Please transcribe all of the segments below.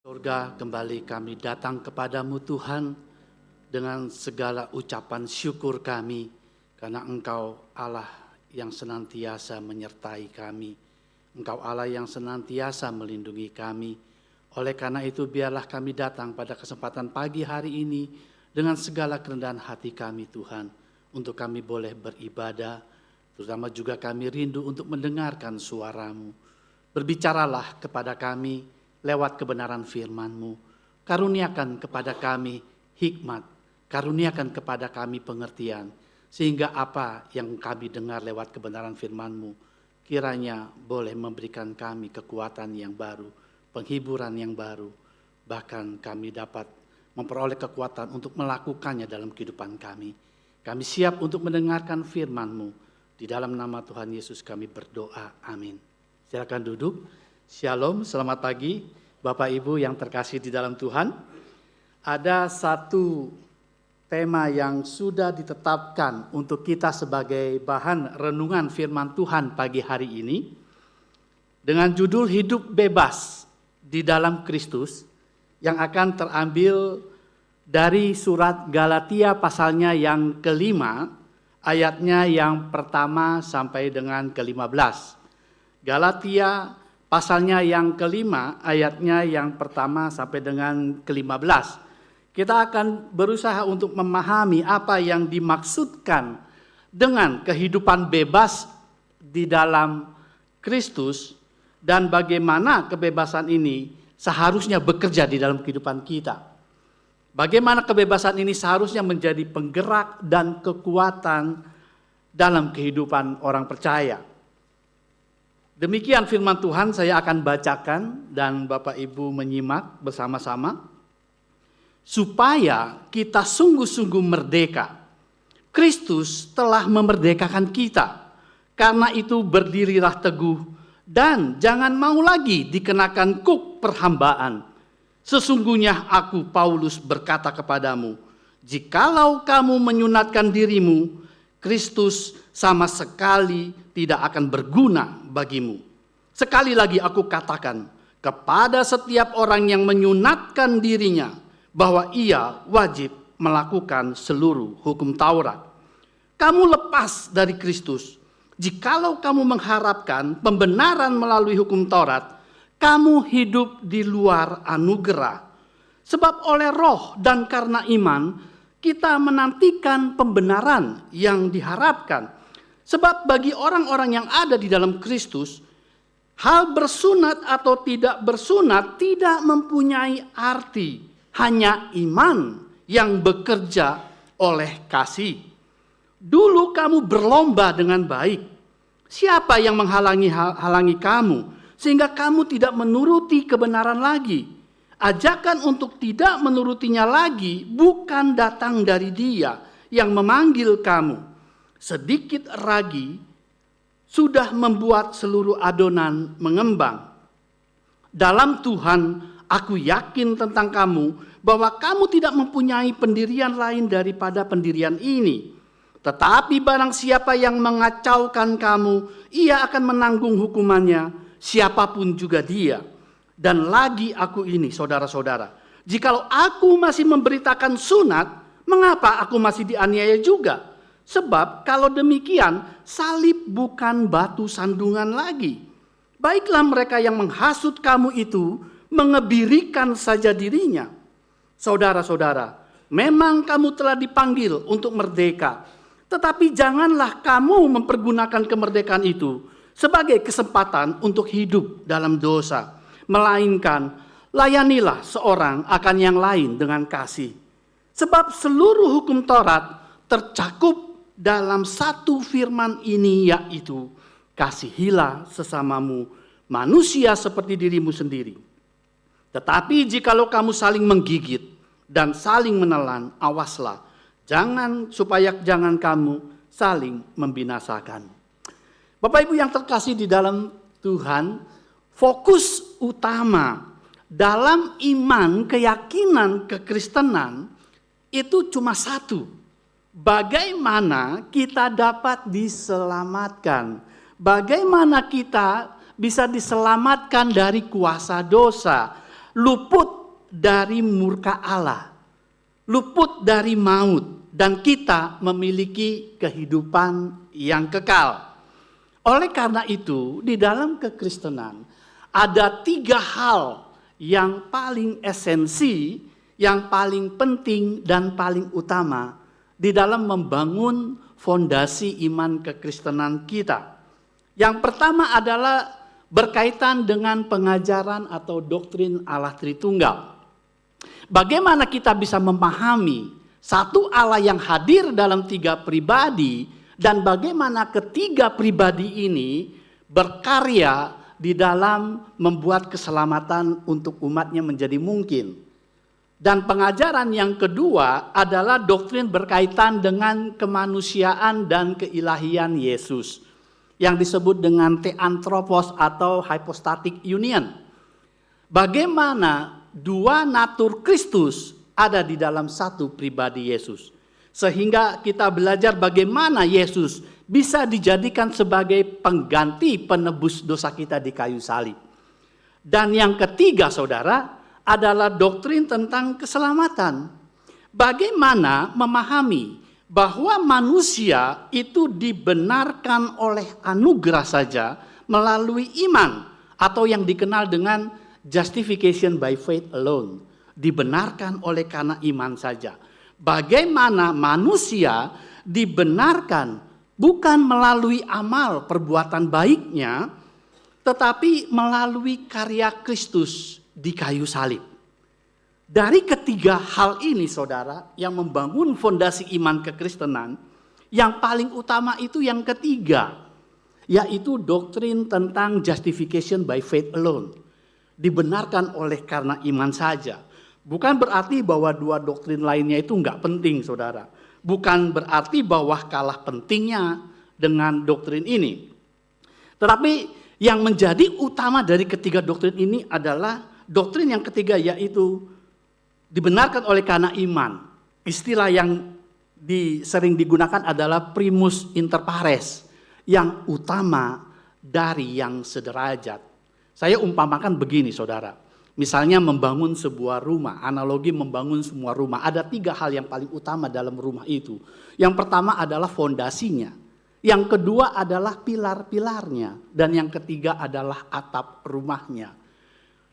Surga, kembali kami datang kepadamu Tuhan dengan segala ucapan syukur kami karena Engkau Allah yang senantiasa menyertai kami. Engkau Allah yang senantiasa melindungi kami. Oleh karena itu biarlah kami datang pada kesempatan pagi hari ini dengan segala kerendahan hati kami Tuhan. Untuk kami boleh beribadah, terutama juga kami rindu untuk mendengarkan suara-Mu. Berbicaralah kepada kami lewat kebenaran firman-Mu. Karuniakan kepada kami hikmat, karuniakan kepada kami pengertian, sehingga apa yang kami dengar lewat kebenaran firman-Mu, kiranya boleh memberikan kami kekuatan yang baru, penghiburan yang baru, bahkan kami dapat memperoleh kekuatan untuk melakukannya dalam kehidupan kami. Kami siap untuk mendengarkan firman-Mu. Di dalam nama Tuhan Yesus kami berdoa, amin. Silakan duduk. Shalom, selamat pagi Bapak Ibu yang terkasih di dalam Tuhan. Ada satu tema yang sudah ditetapkan untuk kita sebagai bahan renungan firman Tuhan pagi hari ini. Dengan judul Hidup Bebas di dalam Kristus yang akan terambil dari surat Galatia pasalnya yang kelima, ayatnya yang pertama sampai dengan ke-15. Galatia pasalnya yang kelima, ayatnya yang pertama sampai dengan ke-15. Kita akan berusaha untuk memahami apa yang dimaksudkan dengan kehidupan bebas di dalam Kristus dan bagaimana kebebasan ini seharusnya bekerja di dalam kehidupan kita. Bagaimana kebebasan ini seharusnya menjadi penggerak dan kekuatan dalam kehidupan orang percaya. Demikian firman Tuhan saya akan bacakan dan Bapak Ibu menyimak bersama-sama. Supaya kita sungguh-sungguh merdeka. Kristus telah memerdekakan kita. Karena itu berdirilah teguh dan jangan mau lagi dikenakan kuk perhambaan. Sesungguhnya aku Paulus berkata kepadamu, jikalau kamu menyunatkan dirimu, Kristus sama sekali tidak akan berguna bagimu. Sekali lagi aku katakan kepada setiap orang yang menyunatkan dirinya bahwa ia wajib melakukan seluruh hukum Taurat. Kamu lepas dari Kristus. Jikalau kamu mengharapkan pembenaran melalui hukum Taurat, kamu hidup di luar anugerah. Sebab oleh roh dan karena iman, kita menantikan pembenaran yang diharapkan. Sebab bagi orang-orang yang ada di dalam Kristus, hal bersunat atau tidak bersunat tidak mempunyai arti. Hanya iman yang bekerja oleh kasih. Dulu kamu berlomba dengan baik. Siapa yang menghalangi kamu sehingga kamu tidak menuruti kebenaran lagi? Ajakan untuk tidak menurutinya lagi bukan datang dari Dia yang memanggil kamu. Sedikit ragi sudah membuat seluruh adonan mengembang. Dalam Tuhan aku yakin tentang kamu bahwa kamu tidak mempunyai pendirian lain daripada pendirian ini. Tetapi barang siapa yang mengacaukan kamu, ia akan menanggung hukumannya, siapapun juga dia. Dan lagi aku ini, saudara-saudara, jikalau aku masih memberitakan sunat, mengapa aku masih dianiaya juga? Sebab kalau demikian, salib bukan batu sandungan lagi. Baiklah mereka yang menghasut kamu itu, mengebirikan saja dirinya. Saudara-saudara, memang kamu telah dipanggil untuk merdeka. Tetapi janganlah kamu mempergunakan kemerdekaan itu sebagai kesempatan untuk hidup dalam dosa. Melainkan layanilah seorang akan yang lain dengan kasih. Sebab seluruh hukum Taurat tercakup dalam satu firman ini, yaitu kasihilah sesamamu manusia seperti dirimu sendiri. Tetapi jikalau kamu saling menggigit dan saling menelan, awaslah, supaya jangan kamu saling membinasakan. Bapak Ibu yang terkasih di dalam Tuhan, fokus utama dalam iman, keyakinan, kekristenan itu cuma satu. Bagaimana kita dapat diselamatkan? Bagaimana kita bisa diselamatkan dari kuasa dosa? luput dari murka Allah, luput dari maut, dan kita memiliki kehidupan yang kekal. Oleh karena itu, di dalam kekristenan ada 3 hal yang paling esensi, yang paling penting dan paling utama di dalam membangun fondasi iman kekristenan kita. Yang pertama adalah berkaitan dengan pengajaran atau doktrin Allah Tritunggal. Bagaimana kita bisa memahami satu Allah yang hadir dalam 3 pribadi, dan bagaimana ketiga pribadi ini berkarya di dalam membuat keselamatan untuk umatnya menjadi mungkin. Dan pengajaran yang kedua adalah doktrin berkaitan dengan kemanusiaan dan keilahian Yesus, yang disebut dengan theanthropos atau hypostatic union. Bagaimana 2 natur Kristus ada di dalam satu pribadi Yesus. Sehingga kita belajar bagaimana Yesus bisa dijadikan sebagai pengganti penebus dosa kita di kayu salib. Dan yang ketiga, saudara, adalah doktrin tentang keselamatan. Bagaimana memahami bahwa manusia itu dibenarkan oleh anugerah saja melalui iman, atau yang dikenal dengan justification by faith alone. Dibenarkan oleh karena iman saja. Bagaimana manusia dibenarkan bukan melalui amal perbuatan baiknya, tetapi melalui karya Kristus di kayu salib. Dari ketiga hal ini, saudara, yang membangun fondasi iman kekristenan, yang paling utama itu yang ketiga, yaitu doktrin tentang justification by faith alone. Dibenarkan oleh karena iman saja. Bukan berarti bahwa 2 doktrin lainnya itu enggak penting, saudara. Bukan berarti bahwa kalah pentingnya dengan doktrin ini. Tetapi yang menjadi utama dari ketiga doktrin ini adalah doktrin yang ketiga, yaitu dibenarkan oleh karena iman. Istilah yang sering digunakan adalah primus inter pares, yang utama dari yang sederajat. Saya umpamakan begini, saudara. Misalnya membangun sebuah rumah, analogi membangun semua rumah. Ada 3 hal yang paling utama dalam rumah itu. Yang pertama adalah fondasinya. Yang kedua adalah pilar-pilarnya. Dan yang ketiga adalah atap rumahnya.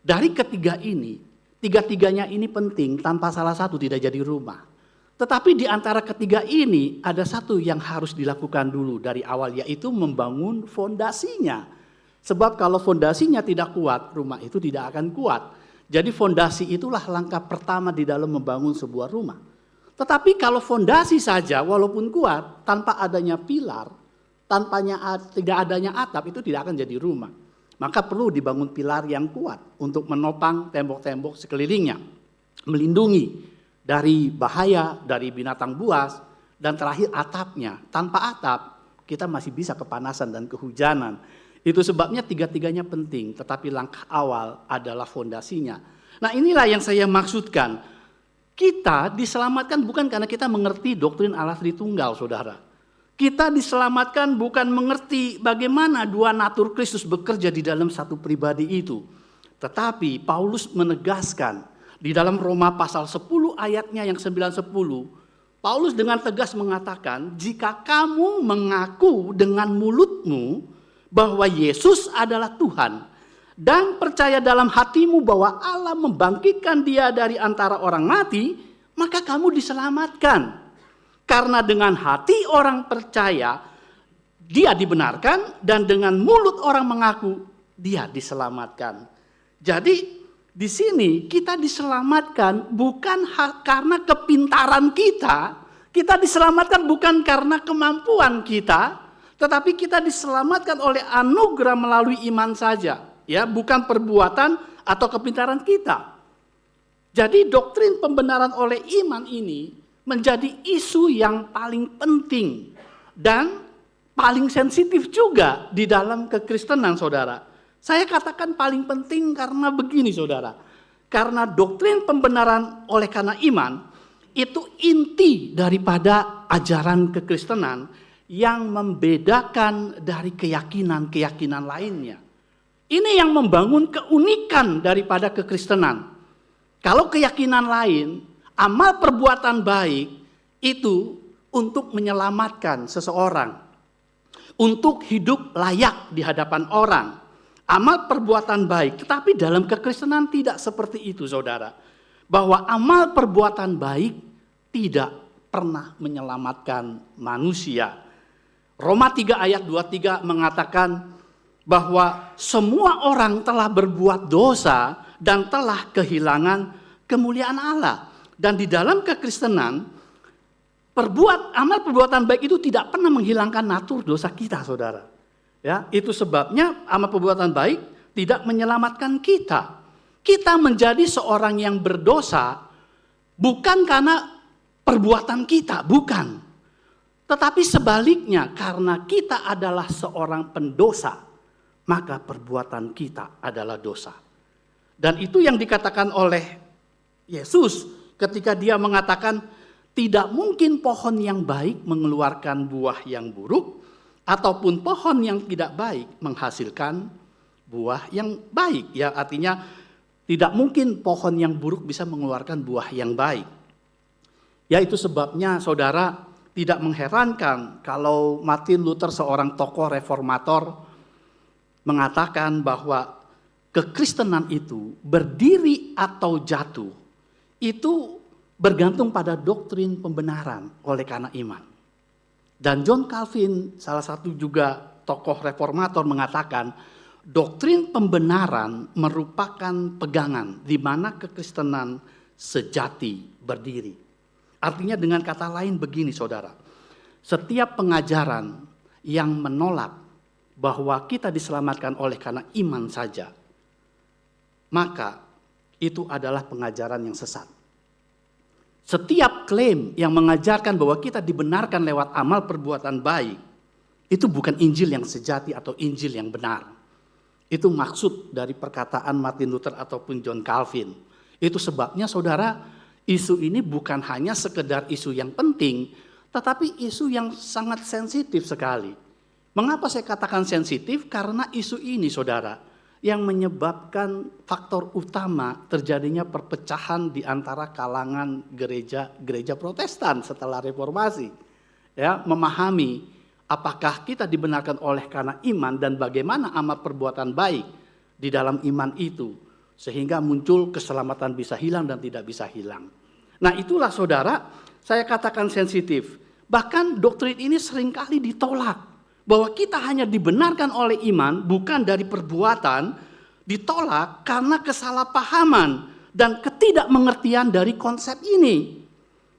Dari ketiga ini, 3-tiganya ini penting, tanpa salah satu tidak jadi rumah. Tetapi di antara ketiga ini ada satu yang harus dilakukan dulu dari awal, yaitu membangun fondasinya. Sebab kalau fondasinya tidak kuat, rumah itu tidak akan kuat. Jadi fondasi itulah langkah pertama di dalam membangun sebuah rumah. Tetapi kalau fondasi saja walaupun kuat, tanpa adanya pilar, tidak adanya atap, itu tidak akan jadi rumah. Maka perlu dibangun pilar yang kuat untuk menopang tembok-tembok sekelilingnya. Melindungi dari bahaya, dari binatang buas, dan terakhir atapnya. Tanpa atap kita masih bisa kepanasan dan kehujanan. Itu sebabnya 3-tiganya penting, tetapi langkah awal adalah fondasinya. Nah, inilah yang saya maksudkan. Kita diselamatkan bukan karena kita mengerti doktrin Allah Tritunggal, saudara. Kita diselamatkan bukan mengerti bagaimana 2 natur Kristus bekerja di dalam satu pribadi itu. Tetapi Paulus menegaskan di dalam Roma pasal 10 ayatnya yang 9-10, Paulus dengan tegas mengatakan, jika kamu mengaku dengan mulutmu bahwa Yesus adalah Tuhan dan percaya dalam hatimu bahwa Allah membangkitkan dia dari antara orang mati, maka kamu diselamatkan. Karena dengan hati orang percaya dia dibenarkan dan dengan mulut orang mengaku dia diselamatkan. Jadi di sini kita diselamatkan bukan karena kepintaran kita diselamatkan bukan karena kemampuan kita, tetapi kita diselamatkan oleh anugerah melalui iman saja, ya, bukan perbuatan atau kepintaran kita. Jadi doktrin pembenaran oleh iman ini menjadi isu yang paling penting dan paling sensitif juga di dalam kekristenan, saudara. Saya katakan paling penting karena begini, saudara. Karena doktrin pembenaran oleh karena iman itu inti daripada ajaran kekristenan yang membedakan dari keyakinan-keyakinan lainnya. Ini yang membangun keunikan daripada kekristenan. Kalau keyakinan lain, amal perbuatan baik itu untuk menyelamatkan seseorang, untuk hidup layak di hadapan orang. Amal perbuatan baik, tetapi dalam kekristenan tidak seperti itu, saudara. Bahwa amal perbuatan baik tidak pernah menyelamatkan manusia. Roma 3 ayat 23 mengatakan bahwa semua orang telah berbuat dosa dan telah kehilangan kemuliaan Allah. Dan di dalam kekristenan, amal perbuatan baik itu tidak pernah menghilangkan natur dosa kita, saudara. Ya, itu sebabnya amal perbuatan baik tidak menyelamatkan kita. Kita menjadi seorang yang berdosa bukan karena perbuatan kita, bukan. Tetapi sebaliknya, karena kita adalah seorang pendosa, maka perbuatan kita adalah dosa. Dan itu yang dikatakan oleh Yesus ketika dia mengatakan, tidak mungkin pohon yang baik mengeluarkan buah yang buruk, ataupun pohon yang tidak baik menghasilkan buah yang baik. Ya, artinya tidak mungkin pohon yang buruk bisa mengeluarkan buah yang baik. Ya, itu sebabnya saudara tidak mengherankan kalau Martin Luther, seorang tokoh reformator, mengatakan bahwa kekristenan itu berdiri atau jatuh itu bergantung pada doktrin pembenaran oleh karena iman. Dan John Calvin, salah satu juga tokoh reformator, mengatakan doktrin pembenaran merupakan pegangan di mana kekristenan sejati berdiri. Artinya dengan kata lain begini, saudara. Setiap pengajaran yang menolak bahwa kita diselamatkan oleh karena iman saja, maka itu adalah pengajaran yang sesat. Setiap klaim yang mengajarkan bahwa kita dibenarkan lewat amal perbuatan baik, itu bukan Injil yang sejati atau Injil yang benar. Itu maksud dari perkataan Martin Luther ataupun John Calvin. Itu sebabnya saudara, isu ini bukan hanya sekedar isu yang penting, tetapi isu yang sangat sensitif sekali. Mengapa saya katakan sensitif? Karena isu ini, saudara, yang menyebabkan faktor utama terjadinya perpecahan di antara kalangan gereja Protestan setelah reformasi. Ya, memahami apakah kita dibenarkan oleh karena iman dan bagaimana amal perbuatan baik di dalam iman itu, sehingga muncul keselamatan bisa hilang dan tidak bisa hilang. Nah, itulah saudara, saya katakan sensitif. Bahkan doktrin ini seringkali ditolak. Bahwa kita hanya dibenarkan oleh iman, bukan dari perbuatan, ditolak karena kesalahpahaman dan ketidakmengertian dari konsep ini.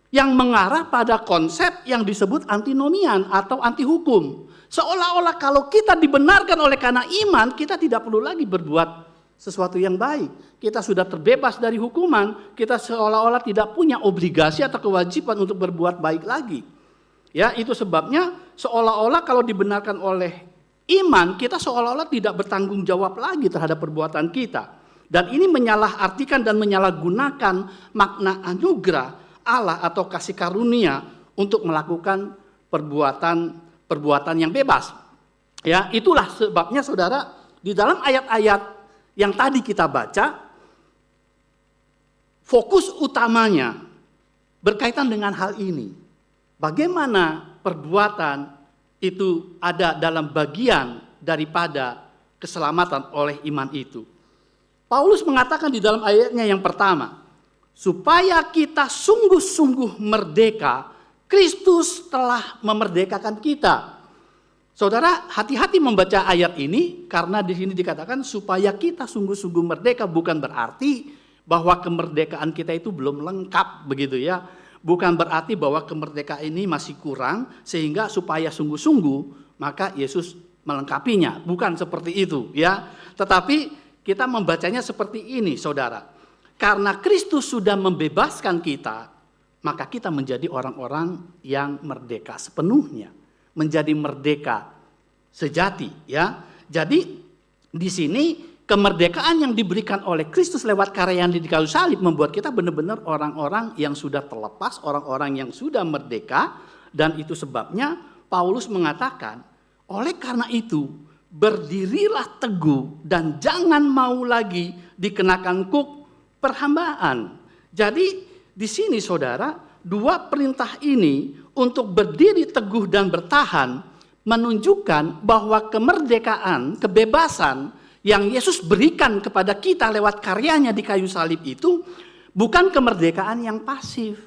Yang mengarah pada konsep yang disebut antinomian atau anti hukum. Seolah-olah kalau kita dibenarkan oleh karena iman, kita tidak perlu lagi berbuat sesuatu yang baik. Kita sudah terbebas dari hukuman, kita seolah-olah tidak punya obligasi atau kewajiban untuk berbuat baik lagi. Ya, itu sebabnya seolah-olah kalau dibenarkan oleh iman, kita seolah-olah tidak bertanggung jawab lagi terhadap perbuatan kita. Dan ini menyalahartikan dan menyalahgunakan makna anugerah Allah atau kasih karunia untuk melakukan perbuatan yang bebas. Ya, itulah sebabnya saudara, di dalam ayat-ayat yang tadi kita baca, fokus utamanya berkaitan dengan hal ini. Bagaimana perbuatan itu ada dalam bagian daripada keselamatan oleh iman itu. Paulus mengatakan di dalam ayatnya yang pertama, supaya kita sungguh-sungguh merdeka, Kristus telah memerdekakan kita. Saudara, hati-hati membaca ayat ini karena di sini dikatakan supaya kita sungguh-sungguh merdeka, bukan berarti bahwa kemerdekaan kita itu belum lengkap begitu ya. Bukan berarti bahwa kemerdekaan ini masih kurang sehingga supaya sungguh-sungguh maka Yesus melengkapinya. Bukan seperti itu ya. Tetapi kita membacanya seperti ini, saudara. Karena Kristus sudah membebaskan kita, maka kita menjadi orang-orang yang merdeka sepenuhnya. Menjadi merdeka sejati ya. Jadi di sini kemerdekaan yang diberikan oleh Kristus lewat karya yang di kayu salib membuat kita benar-benar orang-orang yang sudah terlepas, orang-orang yang sudah merdeka. Dan itu sebabnya Paulus mengatakan, oleh karena itu berdirilah teguh dan jangan mau lagi dikenakan kuk perhambaan. Jadi di sini saudara, dua perintah ini untuk berdiri teguh dan bertahan menunjukkan bahwa kemerdekaan, kebebasan yang Yesus berikan kepada kita lewat karyanya di kayu salib itu bukan kemerdekaan yang pasif,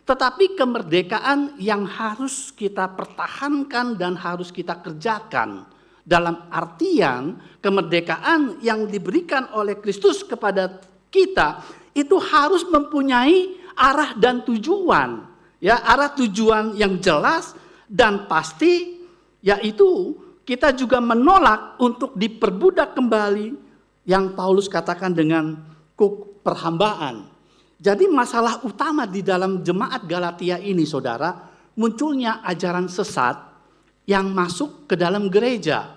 tetapi kemerdekaan yang harus kita pertahankan dan harus kita kerjakan. Dalam artian kemerdekaan yang diberikan oleh Kristus kepada kita itu harus mempunyai arah dan tujuan. Ya, arah tujuan yang jelas dan pasti, yaitu kita juga menolak untuk diperbudak kembali yang Paulus katakan dengan kuk perhambaan. Jadi masalah utama di dalam jemaat Galatia ini saudara, munculnya ajaran sesat yang masuk ke dalam gereja,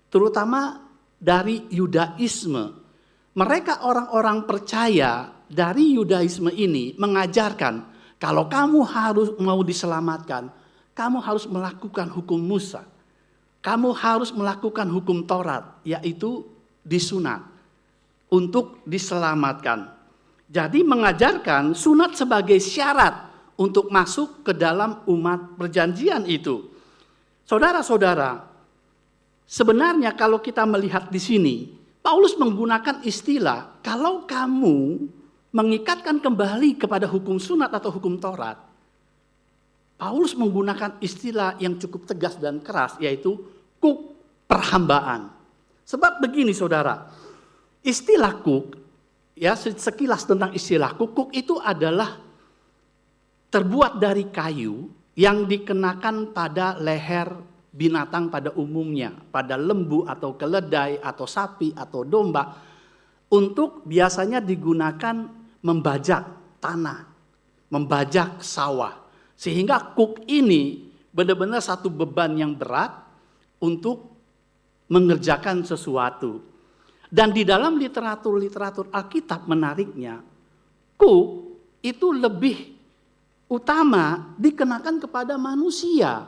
terutama dari Yudaisme. Mereka orang-orang percaya dari Yudaisme ini mengajarkan kalau kamu harus mau diselamatkan, kamu harus melakukan hukum Musa. Kamu harus melakukan hukum Taurat, yaitu disunat untuk diselamatkan. Jadi mengajarkan sunat sebagai syarat untuk masuk ke dalam umat perjanjian itu. Saudara-saudara, sebenarnya kalau kita melihat di sini, Paulus menggunakan istilah, kalau kamu mengikatkan kembali kepada hukum sunat atau hukum Taurat, Paulus menggunakan istilah yang cukup tegas dan keras, yaitu kuk perhambaan. Sebab begini saudara, istilah kuk, ya sekilas tentang istilah kuk itu adalah terbuat dari kayu yang dikenakan pada leher binatang pada umumnya, pada lembu atau keledai atau sapi atau domba, untuk biasanya digunakan membajak tanah, membajak sawah. Sehingga kuk ini benar-benar satu beban yang berat untuk mengerjakan sesuatu. Dan di dalam literatur Alkitab menariknya, kuk itu lebih utama dikenakan kepada manusia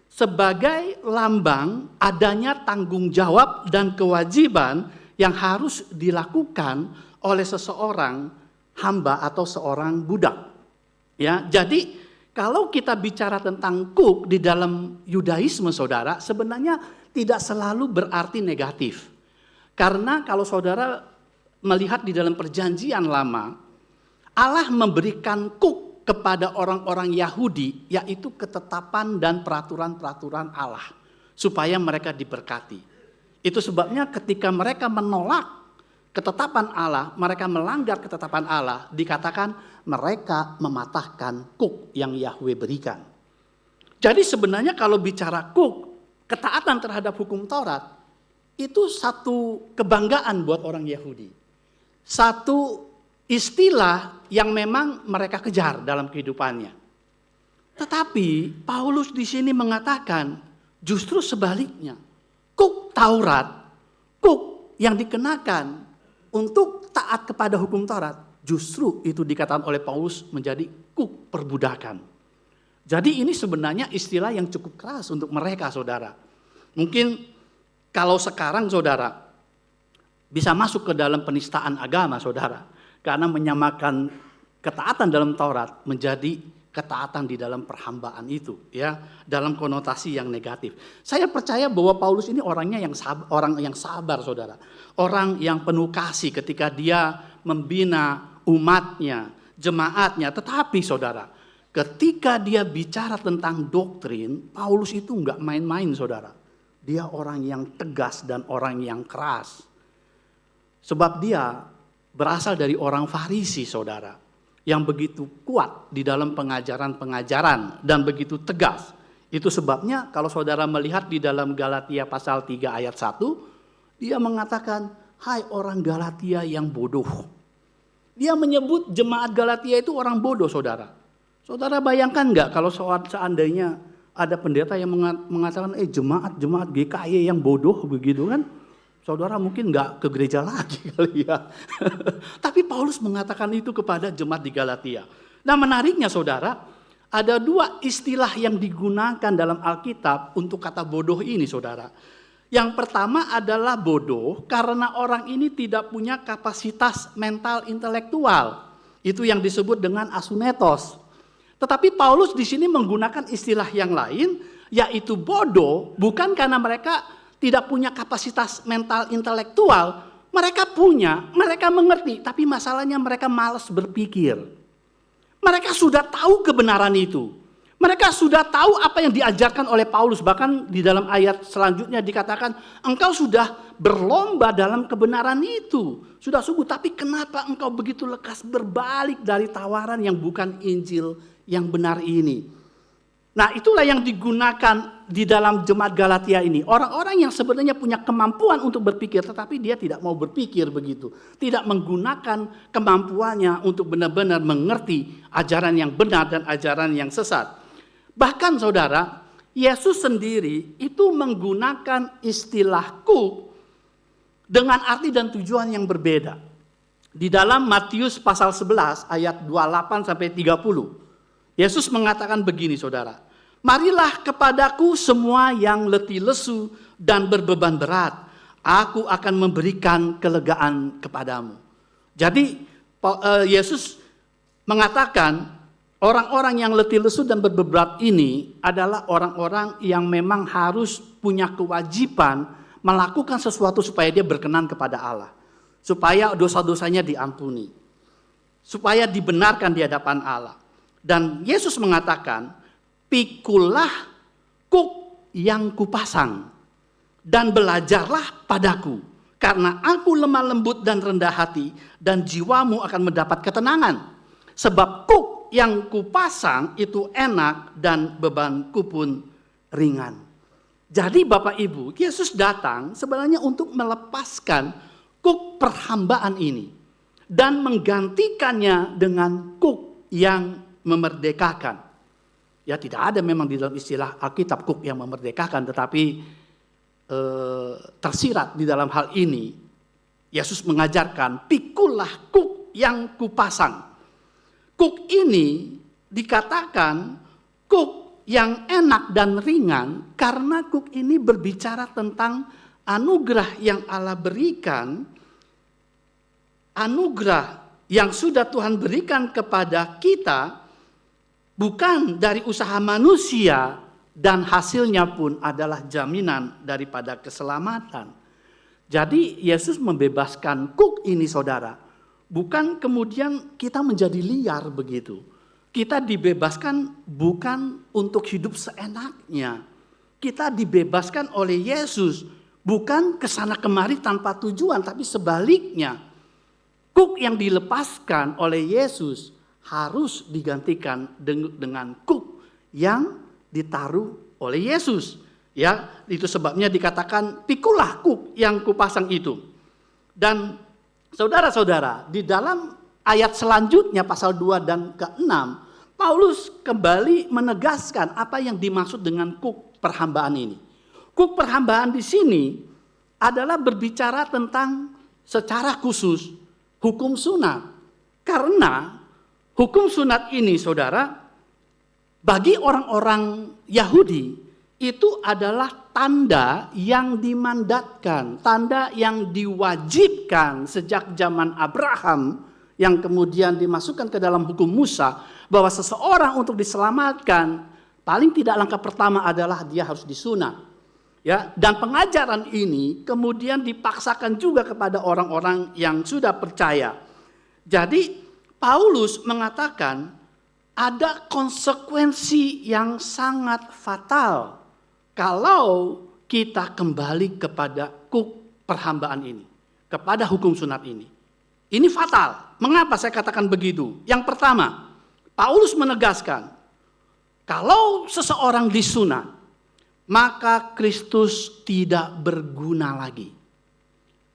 sebagai lambang adanya tanggung jawab dan kewajiban yang harus dilakukan oleh seseorang hamba atau seorang budak. Ya, jadi kalau kita bicara tentang kuk di dalam Yudaisme saudara, sebenarnya tidak selalu berarti negatif. Karena kalau saudara melihat di dalam perjanjian lama, Allah memberikan kuk kepada orang-orang Yahudi, yaitu ketetapan dan peraturan-peraturan Allah, supaya mereka diberkati. Itu sebabnya ketika mereka menolak ketetapan Allah, mereka melanggar ketetapan Allah, dikatakan mereka mematahkan kuk yang Yahweh berikan. Jadi sebenarnya kalau bicara kuk, ketaatan terhadap hukum Taurat, itu satu kebanggaan buat orang Yahudi. Satu istilah yang memang mereka kejar dalam kehidupannya. Tetapi Paulus di sini mengatakan justru sebaliknya. Kuk Taurat, kuk yang dikenakan untuk taat kepada hukum Taurat, justru itu dikatakan oleh Paulus menjadi kuk perbudakan. Jadi ini sebenarnya istilah yang cukup keras untuk mereka saudara. Mungkin kalau sekarang saudara bisa masuk ke dalam penistaan agama saudara. Karena menyamakan ketaatan dalam Taurat menjadi ketaatan di dalam perhambaan itu, ya, dalam konotasi yang negatif. Saya percaya bahwa Paulus ini orangnya orang yang sabar, saudara. Orang yang penuh kasih ketika dia membina umatnya, jemaatnya. Tetapi saudara, ketika dia bicara tentang doktrin, Paulus itu enggak main-main saudara. Dia orang yang tegas dan orang yang keras. Sebab dia berasal dari orang Farisi saudara, yang begitu kuat di dalam pengajaran-pengajaran dan begitu tegas. Itu sebabnya kalau saudara melihat di dalam Galatia pasal 3 ayat 1, dia mengatakan, hai orang Galatia yang bodoh. Dia menyebut jemaat Galatia itu orang bodoh saudara. Saudara bayangkan enggak kalau seandainya ada pendeta yang mengatakan, jemaat GKY yang bodoh begitu kan. Saudara mungkin nggak ke gereja lagi kali ya. Tapi Paulus mengatakan itu kepada jemaat di Galatia. Nah menariknya saudara, ada dua istilah yang digunakan dalam Alkitab untuk kata bodoh ini saudara. Yang pertama adalah bodoh karena orang ini tidak punya kapasitas mental intelektual. Itu yang disebut dengan asunetos. Tetapi Paulus di sini menggunakan istilah yang lain, yaitu bodoh bukan karena mereka tidak punya kapasitas mental intelektual. Mereka punya, mereka mengerti, tapi masalahnya mereka malas berpikir. Mereka sudah tahu kebenaran itu. Mereka sudah tahu apa yang diajarkan oleh Paulus. Bahkan di dalam ayat selanjutnya dikatakan, engkau sudah berlomba dalam kebenaran itu. Sudah sungguh, tapi kenapa engkau begitu lekas berbalik dari tawaran yang bukan Injil yang benar ini? Nah, itulah yang digunakan di dalam jemaat Galatia ini. Orang-orang yang sebenarnya punya kemampuan untuk berpikir, tetapi dia tidak mau berpikir begitu. Tidak menggunakan kemampuannya untuk benar-benar mengerti ajaran yang benar dan ajaran yang sesat. Bahkan saudara, Yesus sendiri itu menggunakan istilah kuk dengan arti dan tujuan yang berbeda. Di dalam Matius pasal 11 ayat 28 sampai 30. Yesus mengatakan begini saudara, marilah kepadaku semua yang letih lesu dan berbeban berat, aku akan memberikan kelegaan kepadamu. Jadi Yesus mengatakan orang-orang yang letih lesu dan berbeban berat ini adalah orang-orang yang memang harus punya kewajiban melakukan sesuatu supaya dia berkenan kepada Allah. Supaya dosa-dosanya diampuni. Supaya dibenarkan di hadapan Allah. Dan Yesus mengatakan, pikulah kuk yang kupasang dan belajarlah padaku. Karena aku lemah lembut dan rendah hati dan jiwamu akan mendapat ketenangan. Sebab kuk yang kupasang itu enak dan bebanku pun ringan. Jadi Bapak Ibu, Yesus datang sebenarnya untuk melepaskan kuk perhambaan ini. Dan menggantikannya dengan kuk yang memerdekakan. Ya tidak ada memang di dalam istilah Alkitab kuk yang memerdekakan, tetapi tersirat di dalam hal ini Yesus mengajarkan pikulah kuk yang kupasang. Kuk ini dikatakan kuk yang enak dan ringan karena kuk ini berbicara tentang anugerah yang Allah berikan, anugerah yang sudah Tuhan berikan kepada kita. Bukan dari usaha manusia dan hasilnya pun adalah jaminan daripada keselamatan. Jadi Yesus membebaskan kuk ini saudara. Bukan kemudian kita menjadi liar begitu. Kita dibebaskan bukan untuk hidup seenaknya. Kita dibebaskan oleh Yesus bukan kesana kemari tanpa tujuan, tapi sebaliknya. Kuk yang dilepaskan oleh Yesus harus digantikan dengan kuk yang ditaruh oleh Yesus. Ya, itu sebabnya dikatakan pikulah kuk yang kupasang itu. Dan saudara-saudara, di dalam ayat selanjutnya pasal 2 dan ke-6, Paulus kembali menegaskan apa yang dimaksud dengan kuk perhambaan ini. Kuk perhambaan di sini adalah berbicara tentang secara khusus hukum sunat. Karena hukum sunat ini saudara, bagi orang-orang Yahudi itu adalah tanda yang dimandatkan, tanda yang diwajibkan sejak zaman Abraham yang kemudian dimasukkan ke dalam hukum Musa, bahwa seseorang untuk diselamatkan paling tidak langkah pertama adalah dia harus disunat. Ya, dan pengajaran ini kemudian dipaksakan juga kepada orang-orang yang sudah percaya. Jadi Paulus mengatakan ada konsekuensi yang sangat fatal kalau kita kembali kepada kuk perhambaan ini, kepada hukum sunat ini. Ini fatal. Mengapa saya katakan begitu? Yang pertama, Paulus menegaskan, kalau seseorang disunat, maka Kristus tidak berguna lagi.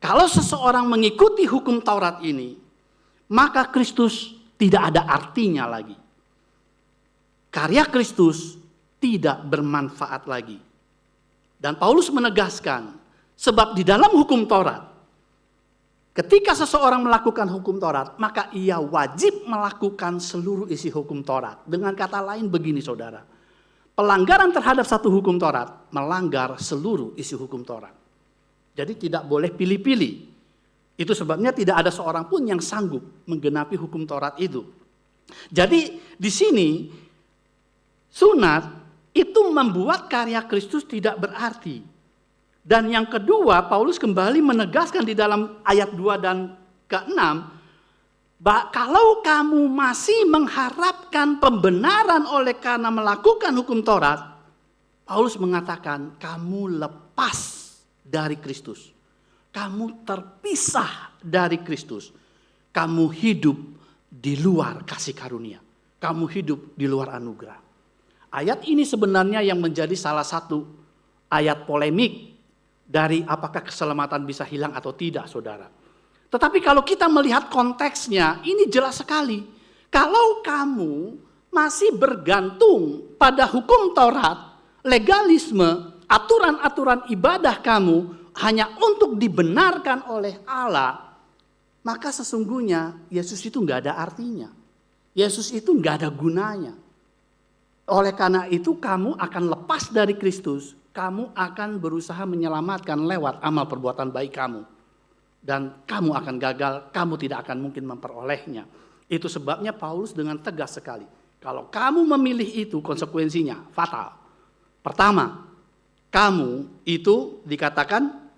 Kalau seseorang mengikuti hukum Taurat ini, maka Kristus tidak ada artinya lagi. Karya Kristus tidak bermanfaat lagi. Dan Paulus menegaskan, sebab di dalam hukum Taurat, ketika seseorang melakukan hukum Taurat, maka ia wajib melakukan seluruh isi hukum Taurat. Dengan kata lain begini saudara, pelanggaran terhadap satu hukum Taurat melanggar seluruh isi hukum Taurat. Jadi tidak boleh pilih-pilih. Itu sebabnya tidak ada seorang pun yang sanggup menggenapi hukum Taurat itu. Jadi di sini sunat itu membuat karya Kristus tidak berarti. Dan yang kedua, Paulus kembali menegaskan di dalam ayat 2 dan ke-6, kalau kamu masih mengharapkan pembenaran oleh karena melakukan hukum Taurat, Paulus mengatakan kamu lepas dari Kristus. Kamu terpisah dari Kristus. Kamu hidup di luar kasih karunia. Kamu hidup di luar anugerah. Ayat ini sebenarnya yang menjadi salah satu ayat polemik dari apakah keselamatan bisa hilang atau tidak, saudara. Tetapi kalau kita melihat konteksnya, ini jelas sekali. Kalau kamu masih bergantung pada hukum Taurat, legalisme, aturan-aturan ibadah kamu hanya untuk dibenarkan oleh Allah, maka sesungguhnya Yesus itu nggak ada artinya. Yesus itu nggak ada gunanya. Oleh karena itu kamu akan lepas dari Kristus, kamu akan berusaha menyelamatkan lewat amal perbuatan baik kamu. Dan kamu akan gagal, kamu tidak akan mungkin memperolehnya. Itu sebabnya Paulus dengan tegas sekali. Kalau kamu memilih itu konsekuensinya fatal. Pertama, kamu itu dikatakan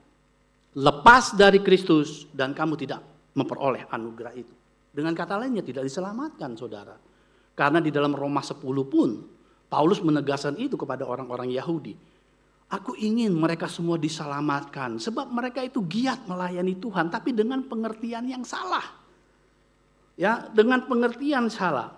lepas dari Kristus dan kamu tidak memperoleh anugerah itu. Dengan kata lainnya tidak diselamatkan, saudara. Karena di dalam Roma 10 pun Paulus menegaskan itu kepada orang-orang Yahudi. Aku ingin mereka semua diselamatkan sebab mereka itu giat melayani Tuhan tapi dengan pengertian yang salah. Ya, dengan pengertian salah.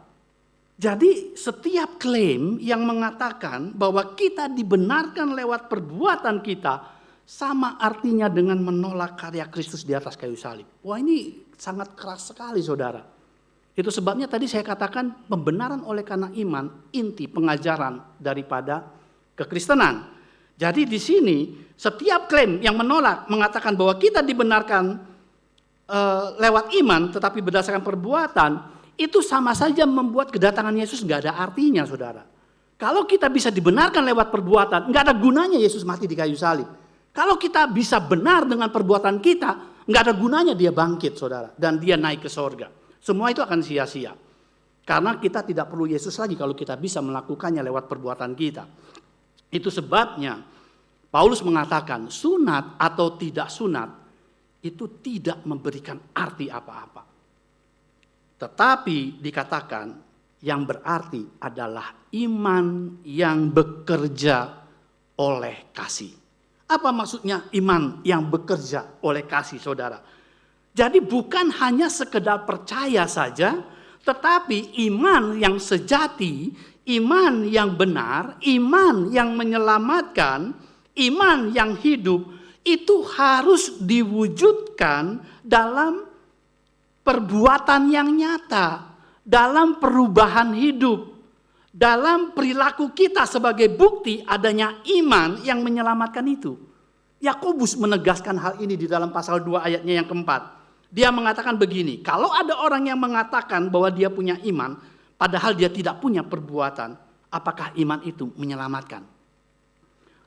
Jadi setiap klaim yang mengatakan bahwa kita dibenarkan lewat perbuatan kita sama artinya dengan menolak karya Kristus di atas kayu salib. Wah, ini sangat keras sekali, saudara. Itu sebabnya tadi saya katakan pembenaran oleh karena iman inti pengajaran daripada kekristenan. Jadi di sini setiap klaim yang menolak mengatakan bahwa kita dibenarkan lewat iman tetapi berdasarkan perbuatan, itu sama saja membuat kedatangan Yesus nggak ada artinya, saudara. Kalau kita bisa dibenarkan lewat perbuatan, nggak ada gunanya Yesus mati di kayu salib. Kalau kita bisa benar dengan perbuatan kita, nggak ada gunanya dia bangkit, saudara, dan dia naik ke sorga. Semua itu akan sia-sia. Karena kita tidak perlu Yesus lagi kalau kita bisa melakukannya lewat perbuatan kita. Itu sebabnya Paulus mengatakan sunat atau tidak sunat itu tidak memberikan arti apa-apa. Tetapi dikatakan yang berarti adalah iman yang bekerja oleh kasih. Apa maksudnya iman yang bekerja oleh kasih, saudara? Jadi bukan hanya sekedar percaya saja, tetapi iman yang sejati, iman yang benar, iman yang menyelamatkan, iman yang hidup, itu harus diwujudkan dalam perbuatan yang nyata, dalam perubahan hidup, dalam perilaku kita sebagai bukti adanya iman yang menyelamatkan itu. Yakobus menegaskan hal ini di dalam pasal 2 ayatnya yang keempat. Dia mengatakan begini, kalau ada orang yang mengatakan bahwa dia punya iman, padahal dia tidak punya perbuatan, apakah iman itu menyelamatkan?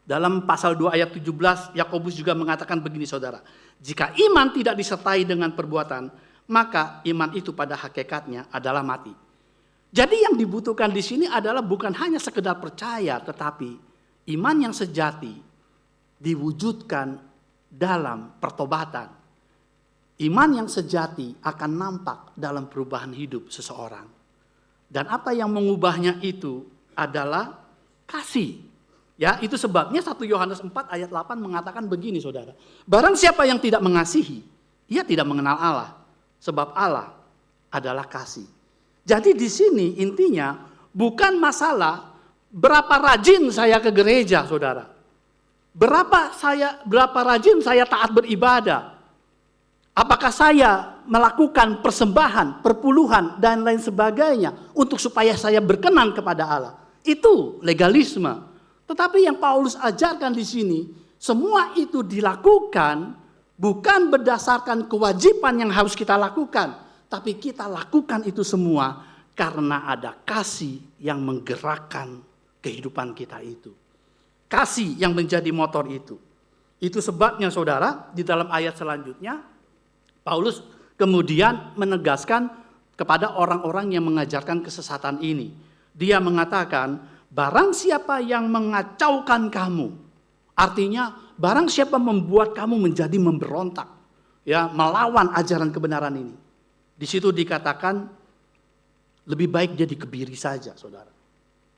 Dalam pasal 2 ayat 17, Yakobus juga mengatakan begini, saudara. Jika iman tidak disertai dengan perbuatan, maka iman itu pada hakikatnya adalah mati. Jadi yang dibutuhkan di sini adalah bukan hanya sekedar percaya, tetapi iman yang sejati diwujudkan dalam pertobatan. Iman yang sejati akan nampak dalam perubahan hidup seseorang. Dan apa yang mengubahnya itu adalah kasih. Ya, itu sebabnya 1 Yohanes 4 ayat 8 mengatakan begini, saudara. Barang siapa yang tidak mengasihi, ia tidak mengenal Allah. Sebab Allah adalah kasih. Jadi di sini intinya bukan masalah berapa rajin saya ke gereja, saudara. Berapa rajin saya taat beribadah. Apakah saya melakukan persembahan, perpuluhan, dan lain sebagainya untuk supaya saya berkenan kepada Allah. Itu legalisme. Tetapi yang Paulus ajarkan di sini, semua itu dilakukan bukan berdasarkan kewajiban yang harus kita lakukan. Tapi kita lakukan itu semua karena ada kasih yang menggerakkan kehidupan kita itu. Kasih yang menjadi motor itu. Itu sebabnya saudara, di dalam ayat selanjutnya, Paulus kemudian menegaskan kepada orang-orang yang mengajarkan kesesatan ini. Dia mengatakan, barang siapa yang mengacaukan kamu, artinya barang siapa membuat kamu menjadi memberontak, ya, melawan ajaran kebenaran ini. Di situ dikatakan lebih baik dia dikebiri saja, saudara.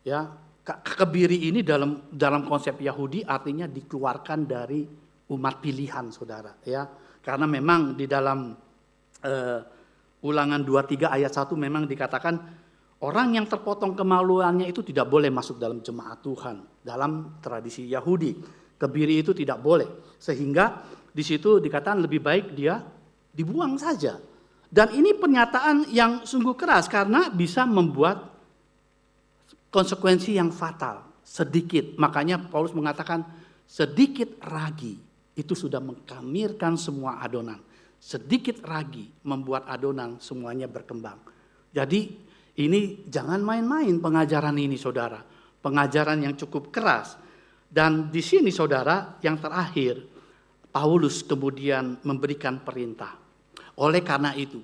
Ya, kebiri ini dalam konsep Yahudi artinya dikeluarkan dari umat pilihan, saudara. Ya, karena memang di dalam Ulangan 23 ayat 1 memang dikatakan orang yang terpotong kemaluannya itu tidak boleh masuk dalam jemaat Tuhan. Dalam tradisi Yahudi, kebiri itu tidak boleh. Sehingga di situ dikatakan lebih baik dia dibuang saja. Dan ini pernyataan yang sungguh keras karena bisa membuat konsekuensi yang fatal, sedikit. Makanya Paulus mengatakan sedikit ragi itu sudah mengkamirkan semua adonan. Sedikit ragi membuat adonan semuanya berkembang. Jadi ini jangan main-main pengajaran ini, saudara. Pengajaran yang cukup keras. Dan di sini saudara, yang terakhir, Paulus kemudian memberikan perintah. Oleh karena itu,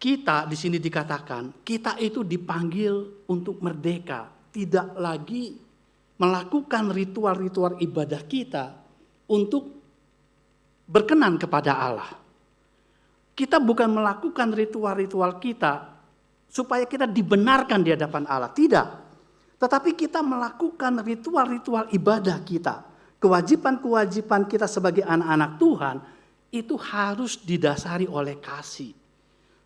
kita di sini dikatakan, kita itu dipanggil untuk merdeka. Tidak lagi melakukan ritual-ritual ibadah kita untuk berkenan kepada Allah. Kita bukan melakukan ritual-ritual kita supaya kita dibenarkan di hadapan Allah. Tidak. Tetapi kita melakukan ritual-ritual ibadah kita. Kewajiban-kewajiban kita sebagai anak-anak Tuhan itu harus didasari oleh kasih.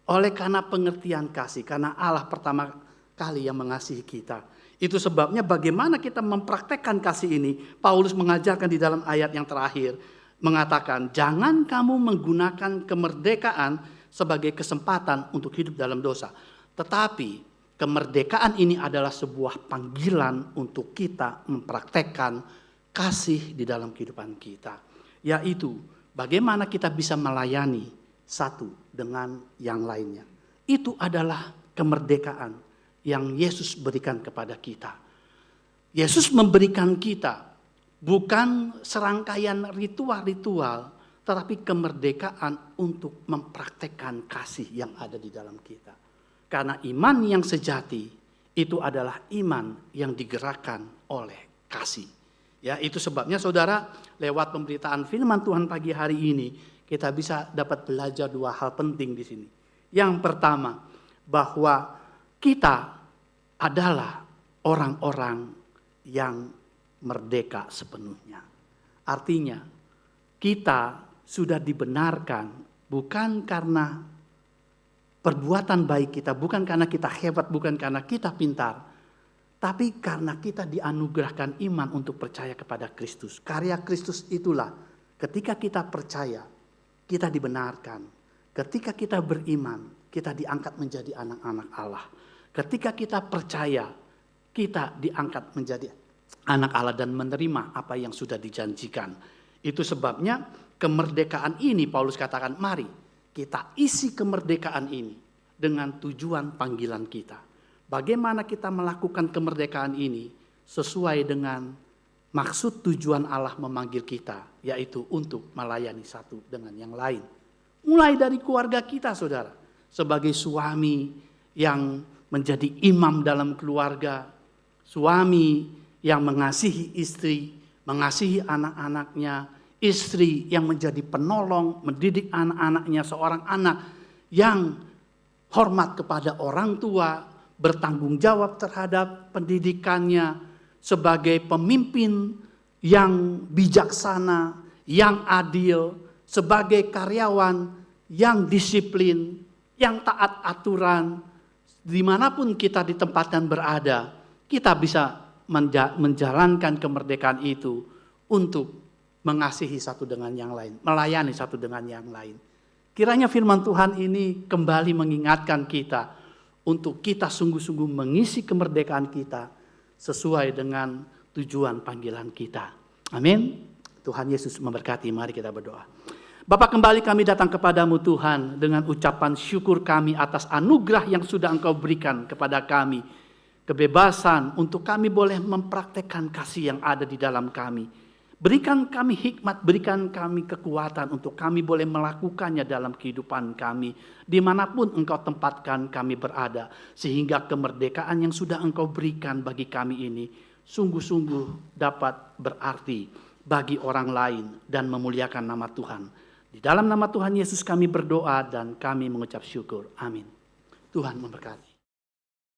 Oleh karena pengertian kasih, karena Allah pertama kali yang mengasihi kita. Itu sebabnya bagaimana kita mempraktekkan kasih ini. Paulus mengajarkan di dalam ayat yang terakhir, mengatakan jangan kamu menggunakan kemerdekaan sebagai kesempatan untuk hidup dalam dosa. Tetapi kemerdekaan ini adalah sebuah panggilan untuk kita mempraktekkan kasih di dalam kehidupan kita. Yaitu bagaimana kita bisa melayani satu dengan yang lainnya. Itu adalah kemerdekaan yang Yesus berikan kepada kita. Yesus memberikan kita bukan serangkaian ritual-ritual, tetapi kemerdekaan untuk mempraktekkan kasih yang ada di dalam kita. Karena iman yang sejati itu adalah iman yang digerakkan oleh kasih. Ya, itu sebabnya saudara, lewat pemberitaan firman Tuhan pagi hari ini, kita bisa dapat belajar dua hal penting di sini. Yang pertama, bahwa kita adalah orang-orang yang merdeka sepenuhnya. Artinya, kita sudah dibenarkan bukan karena perbuatan baik kita, bukan karena kita hebat, bukan karena kita pintar, tapi karena kita dianugerahkan iman untuk percaya kepada Kristus. Karya Kristus itulah ketika kita percaya, kita dibenarkan. Ketika kita beriman, kita diangkat menjadi anak-anak Allah. Ketika kita percaya, kita diangkat menjadi anak Allah dan menerima apa yang sudah dijanjikan. Itu sebabnya kemerdekaan ini Paulus katakan, mari kita isi kemerdekaan ini dengan tujuan panggilan kita. Bagaimana kita melakukan kemerdekaan ini sesuai dengan maksud tujuan Allah memanggil kita, yaitu untuk melayani satu dengan yang lain. Mulai dari keluarga kita, saudara. Sebagai suami yang menjadi imam dalam keluarga, suami yang mengasihi istri, mengasihi anak-anaknya, istri yang menjadi penolong, mendidik anak-anaknya, seorang anak yang hormat kepada orang tua, bertanggung jawab terhadap pendidikannya, sebagai pemimpin yang bijaksana, yang adil, sebagai karyawan yang disiplin, yang taat aturan. Dimanapun kita ditempatkan berada, kita bisa menjalankan kemerdekaan itu untuk mengasihi satu dengan yang lain, melayani satu dengan yang lain. Kiranya firman Tuhan ini kembali mengingatkan kita untuk kita sungguh-sungguh mengisi kemerdekaan kita sesuai dengan tujuan panggilan kita. Amin. Tuhan Yesus memberkati. Mari kita berdoa. Bapa, kembali kami datang kepadamu Tuhan dengan ucapan syukur kami atas anugerah yang sudah Engkau berikan kepada kami. Kebebasan untuk kami boleh mempraktekkan kasih yang ada di dalam kami. Berikan kami hikmat, berikan kami kekuatan untuk kami boleh melakukannya dalam kehidupan kami. Dimanapun Engkau tempatkan kami berada. Sehingga kemerdekaan yang sudah Engkau berikan bagi kami ini sungguh-sungguh dapat berarti bagi orang lain dan memuliakan nama Tuhan. Di dalam nama Tuhan Yesus kami berdoa dan kami mengucap syukur. Amin. Tuhan memberkati.